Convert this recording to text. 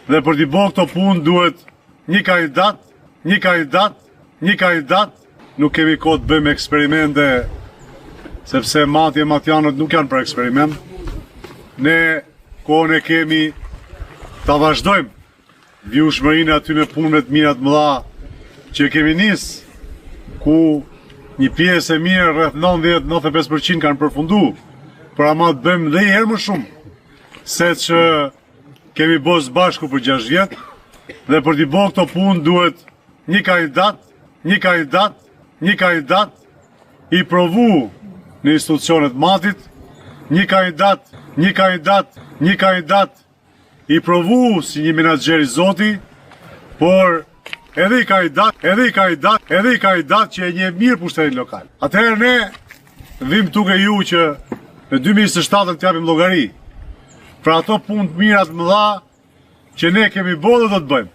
Dhe për t'i bërë këto punë duhet një kandidat. Nuk kemi kohë të bëjmë eksperimente, sepse matjanët nuk janë për eksperiment. Ne kohën e kemi ta vazhdojmë vjushmërinë aty në punëve të mira të mëdha që kemi nisë, ku një pjesë e mirë rreth 90-95% kanë përfundu, por ama të bëjmë dhe herë më shumë, se që kemi bërë së bashku për 6 vjetë, dhe për t'i bërë këto punë duhet një kandidat i provu në institucionet matit, një kandidat i provu si një menaxher i zoti, por edhe i kandidat që e një mirë pushtetin lokal. Atëherë ne vim tuke ju që në 2027 të japim llogari për ato punë të mira të mëdha që ne kemi bërë dhe do të bëjmë.